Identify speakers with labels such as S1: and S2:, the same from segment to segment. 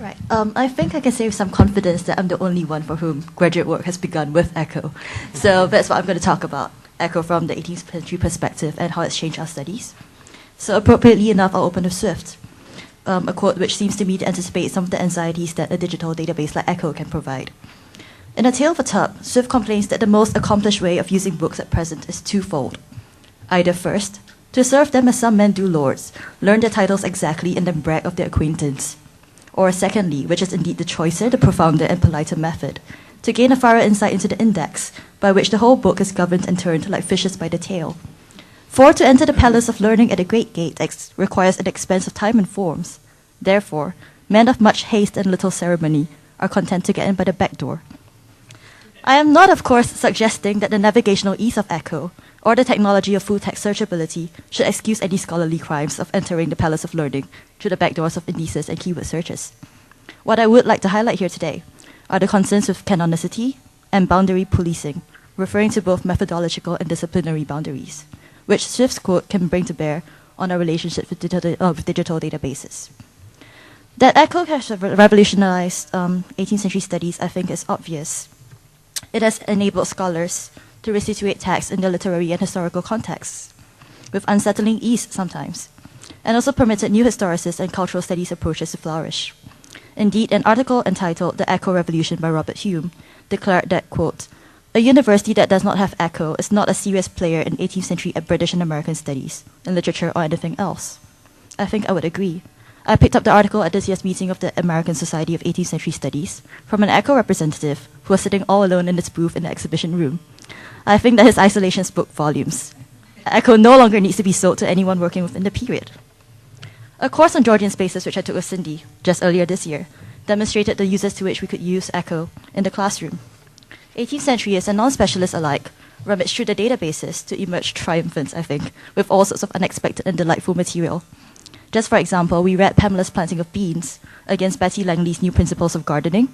S1: Right. I think I can say with some confidence that I'm the only one for whom graduate work has begun with ECCO. So that's what I'm going to talk about, ECCO from the 18th century perspective and how it's changed our studies. So appropriately enough, I'll open with Swift, a quote which seems to me to anticipate some of the anxieties that a digital database like ECCO can provide. In A Tale of a Tub, Swift complains that the most accomplished way of using books at present is twofold. Either first, to serve them as some men do lords, learn their titles exactly and then brag of their acquaintance. Or secondly, which is indeed the choicer, the profounder and politer method, to gain a thorough insight into the index, by which the whole book is governed and turned like fishes by the tail. For to enter the palace of learning at the great gate requires an expense of time and forms. Therefore, men of much haste and little ceremony are content to get in by the back door. I am not, of course, suggesting that the navigational ease of ECCO or the technology of full-text searchability should excuse any scholarly crimes of entering the palace of learning through the back doors of indices and keyword searches. What I would like to highlight here today are the concerns with canonicity and boundary policing, referring to both methodological and disciplinary boundaries, which Swift's quote can bring to bear on our relationship with digital databases. That ECCO has revolutionized 18th century studies, I think, is obvious. It has enabled scholars to resituate text in their literary and historical contexts, with unsettling ease sometimes, and also permitted new historicists and cultural studies approaches to flourish. Indeed, an article entitled The ECCO Revolution by Robert Hume declared that, quote, "A university that does not have ECCO is not a serious player in 18th century British and American studies, in literature or anything else." I think I would agree. I picked up the article at this year's meeting of the American Society of 18th Century Studies from an ECCO representative who was sitting all alone in its booth in the exhibition room. I think that his isolation spoke volumes. ECCO no longer needs to be sold to anyone working within the period. A course on Georgian spaces, which I took with Cindy just earlier this year, demonstrated the uses to which we could use ECCO in the classroom. 18th centuryists and non-specialists alike rummaged through the databases to emerge triumphant, I think, with all sorts of unexpected and delightful material. Just for example, we read Pamela's Planting of Beans against Betty Langley's New Principles of Gardening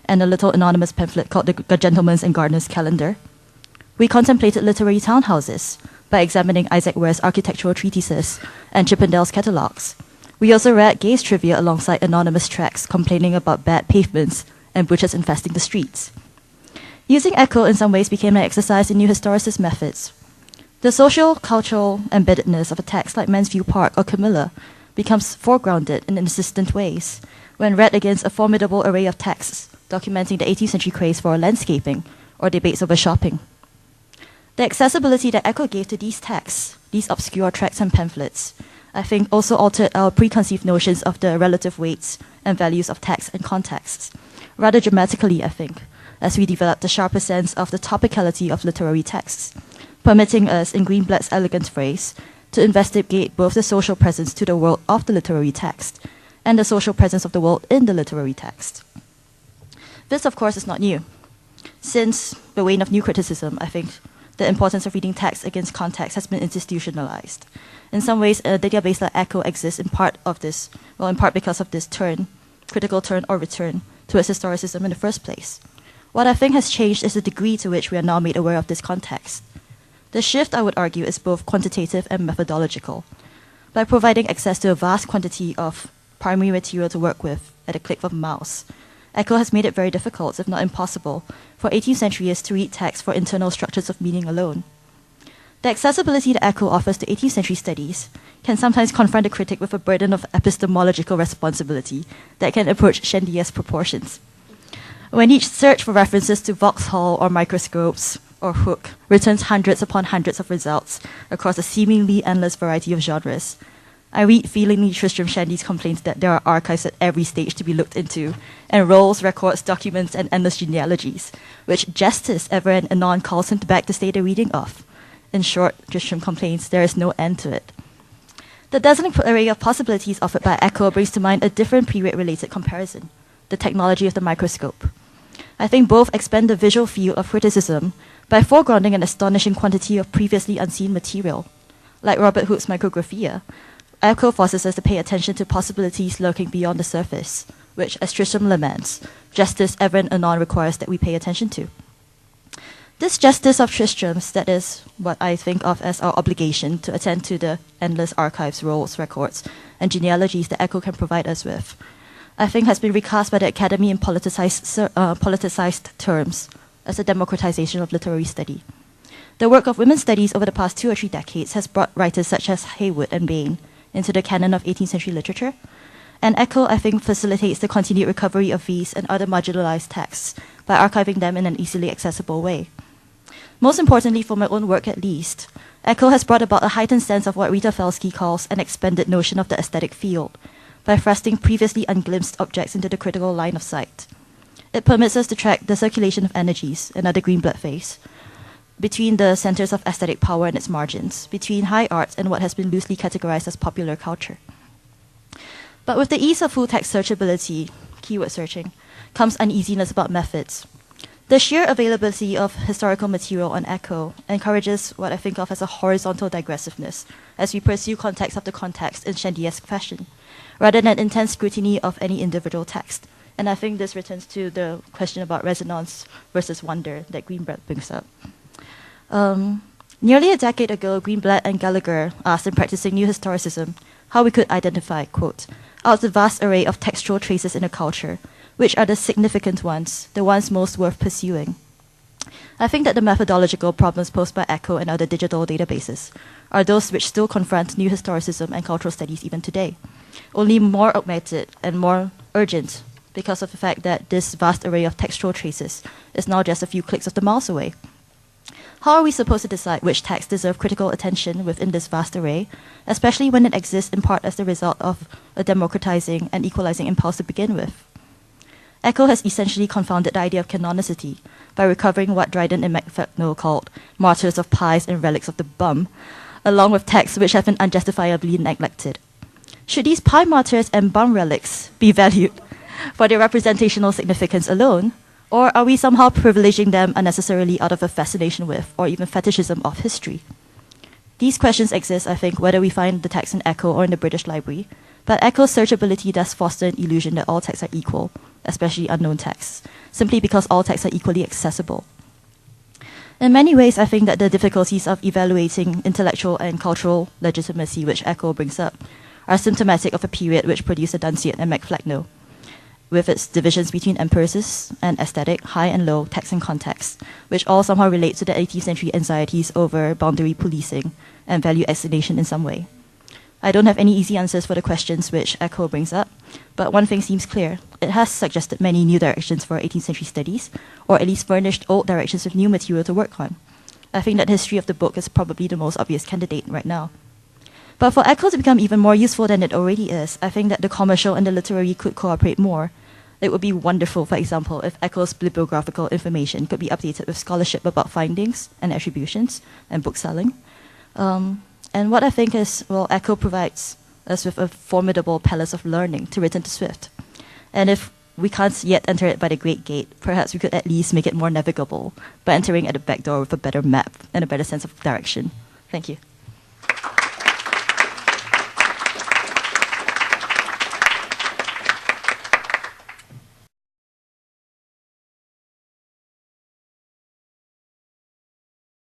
S1: and a little anonymous pamphlet called The Gentleman's and Gardener's Calendar. We contemplated literary townhouses by examining Isaac Ware's architectural treatises and Chippendale's catalogues. We also read Gay's trivia alongside anonymous tracts complaining about bad pavements and butchers infesting the streets. Using ECCO in some ways became an exercise in new historicist methods. The social, cultural embeddedness of a text like Mansfield Park or Camilla becomes foregrounded in insistent ways when read against a formidable array of texts documenting the 18th century craze for landscaping or debates over shopping. The accessibility that ECCO gave to these texts, these obscure tracts and pamphlets, I think also altered our preconceived notions of the relative weights and values of text and contexts, rather dramatically, I think, as we developed a sharper sense of the topicality of literary texts, permitting us, in Greenblatt's elegant phrase, to investigate both the social presence to the world of the literary text and the social presence of the world in the literary text. This, of course, is not new. Since the wane of new criticism, I think the importance of reading text against context has been institutionalized. In some ways, a database like ECCO exists in part because of this critical turn or return towards historicism in the first place. What I think has changed is the degree to which we are now made aware of this context. The shift, I would argue, is both quantitative and methodological. By providing access to a vast quantity of primary material to work with at a click of a mouse, ECCO has made it very difficult, if not impossible, for 18th centuryists to read text for internal structures of meaning alone. The accessibility that ECCO offers to 18th century studies can sometimes confront a critic with a burden of epistemological responsibility that can approach Shandia's proportions. When each search for references to Vauxhall or microscopes or Hooke returns hundreds upon hundreds of results across a seemingly endless variety of genres, I read feelingly Tristram Shandy's complaints that there are archives at every stage to be looked into, and rolls, records, documents, and endless genealogies, which justice ever and anon calls him back to stay the reading of. In short, Tristram complains there is no end to it. The dazzling array of possibilities offered by ECCO brings to mind a different period-related comparison, the technology of the microscope. I think both expand the visual field of criticism by foregrounding an astonishing quantity of previously unseen material. Like Robert Hooke's Micrographia, ECCO forces us to pay attention to possibilities lurking beyond the surface, which, as Tristram laments, justice ever and anon requires that we pay attention to. This justice of Tristram's, that is what I think of as our obligation to attend to the endless archives, rolls, records, and genealogies that ECCO can provide us with, I think has been recast by the Academy in politicized terms as a democratization of literary study. The work of women's studies over the past 2 or 3 decades has brought writers such as Haywood and Bain into the canon of 18th century literature, and ECCO, I think, facilitates the continued recovery of these and other marginalized texts by archiving them in an easily accessible way. Most importantly, for my own work at least, ECCO has brought about a heightened sense of what Rita Felsky calls an expanded notion of the aesthetic field, by thrusting previously unglimpsed objects into the critical line of sight. It permits us to track the circulation of energies, another Greenblatt phase, between the centers of aesthetic power and its margins, between high art and what has been loosely categorized as popular culture. But with the ease of full text searchability, keyword searching, comes uneasiness about methods. The sheer availability of historical material on ECCO encourages what I think of as a horizontal digressiveness as we pursue context after context in Shandy-esque fashion, rather than intense scrutiny of any individual text. And I think this returns to the question about resonance versus wonder that Greenblatt brings up. Nearly a decade ago, Greenblatt and Gallagher asked in Practicing New Historicism how we could identify, quote, out of the vast array of textual traces in a culture, which are the significant ones, the ones most worth pursuing. I think that the methodological problems posed by ECCO and other digital databases are those which still confront new historicism and cultural studies even today, only more augmented and more urgent because of the fact that this vast array of textual traces is now just a few clicks of the mouse away. How are we supposed to decide which texts deserve critical attention within this vast array, especially when it exists in part as the result of a democratizing and equalizing impulse to begin with? ECCO has essentially confounded the idea of canonicity by recovering what Dryden and McFadden called martyrs of pies and relics of the bum, along with texts which have been unjustifiably neglected. Should these pie martyrs and bum relics be valued for their representational significance alone, or are we somehow privileging them unnecessarily out of a fascination with, or even fetishism of, history? These questions exist, I think, whether we find the text in ECCO or in the British Library, but ECCO's searchability does foster an illusion that all texts are equal, especially unknown texts, simply because all texts are equally accessible. In many ways, I think that the difficulties of evaluating intellectual and cultural legitimacy, which ECCO brings up, are symptomatic of a period which produced a Dunciad and McFadden, with its divisions between empiricist and aesthetic, high and low, text and context, which all somehow relate to the 18th century anxieties over boundary policing and value assignation in some way. I don't have any easy answers for the questions which ECCO brings up, but one thing seems clear. It has suggested many new directions for 18th century studies, or at least furnished old directions with new material to work on. I think that the history of the book is probably the most obvious candidate right now. But for ECCO to become even more useful than it already is, I think that the commercial and the literary could cooperate more. It would be wonderful, for example, if ECCO's bibliographical information could be updated with scholarship about findings and attributions and bookselling. And what I think is, well, ECCO provides us with a formidable palace of learning to return to Swift. And if we can't yet enter it by the Great Gate, perhaps we could at least make it more navigable by entering at the back door with a better map and a better sense of direction. Thank you.